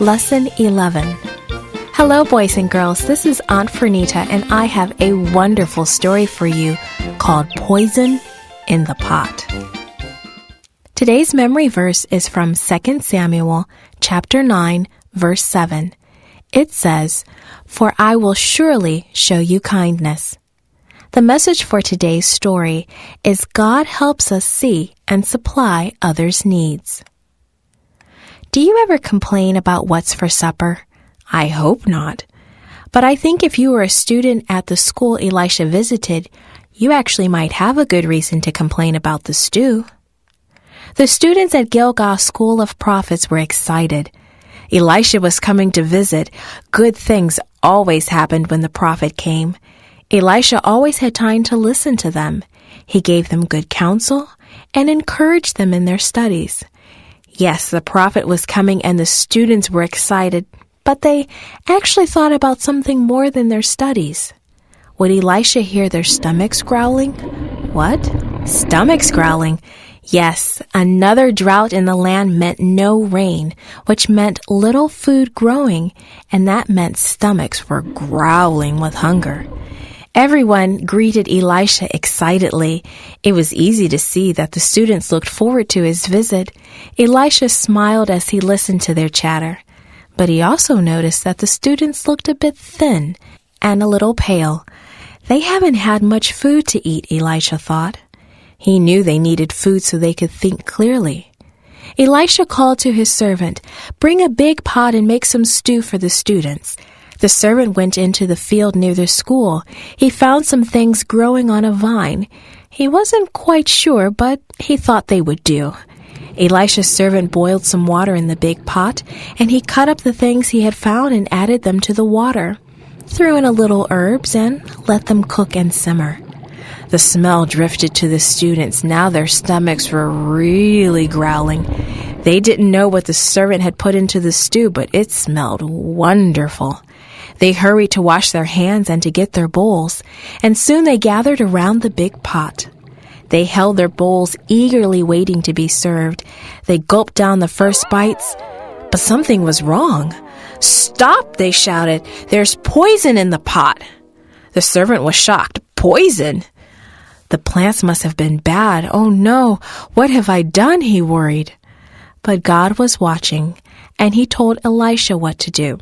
Lesson 11. Hello, boys and girls. This is Aunt Fernita, and I have a wonderful story for you called Poison in the Pot. Today's memory verse is from 2 Samuel chapter 9, verse 7. It says, "For I will surely show you kindness." The message for today's story is God helps us see and supply others' needs. Do you ever complain about what's for supper? I hope not. But I think if you were a student at the school Elisha visited, you actually might have a good reason to complain about the stew. The students at Gilgal School of Prophets were excited. Elisha was coming to visit. Good things always happened when the prophet came. Elisha always had time to listen to them. He gave them good counsel and encouraged them in their studies. Yes, the prophet was coming and the students were excited, but they actually thought about something more than their studies. Would Elisha hear their stomachs growling? What? Stomachs growling? Yes, another drought in the land meant no rain, which meant little food growing, and that meant stomachs were growling with hunger. Everyone greeted Elisha excitedly. It was easy to see that the students looked forward to his visit. Elisha smiled as he listened to their chatter. But he also noticed that the students looked a bit thin and a little pale. They haven't had much food to eat, Elisha thought. He knew they needed food so they could think clearly. Elisha called to his servant, "Bring a big pot and make some stew for the students." The servant went into the field near the school. He found some things growing on a vine. He wasn't quite sure, but he thought they would do. Elisha's servant boiled some water in the big pot, and he cut up the things he had found and added them to the water, threw in a little herbs, and let them cook and simmer. The smell drifted to the students. Now their stomachs were really growling. They didn't know what the servant had put into the stew, but it smelled wonderful. They hurried to wash their hands and to get their bowls, and soon they gathered around the big pot. They held their bowls eagerly waiting to be served. They gulped down the first bites, but something was wrong. "Stop!" they shouted. "There's poison in the pot." The servant was shocked. "Poison? The plants must have been bad. Oh no, what have I done?" he worried. But God was watching, and he told Elisha what to do.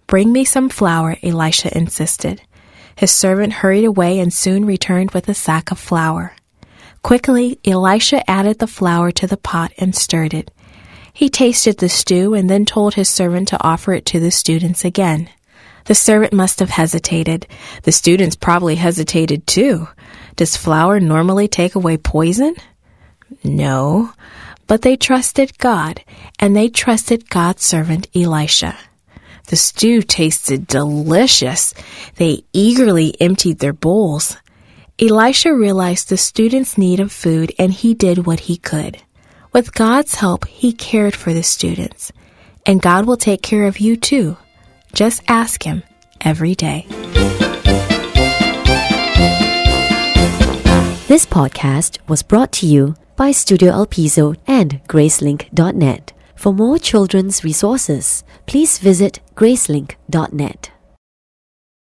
"Bring me some flour," Elisha insisted. His servant hurried away and soon returned with a sack of flour. Quickly, Elisha added the flour to the pot and stirred it. He tasted the stew and then told his servant to offer it to the students again. The servant must have hesitated. The students probably hesitated too. Does flour normally take away poison? No, but they trusted God, and they trusted God's servant Elisha. The stew tasted delicious. They eagerly emptied their bowls. Elisha realized the students' need of food, and he did what he could. With God's help, he cared for the students. And God will take care of you too. Just ask him every day. This podcast was brought to you by Studio El Piso and Gracelink.net. For more children's resources, please visit Gracelink.net.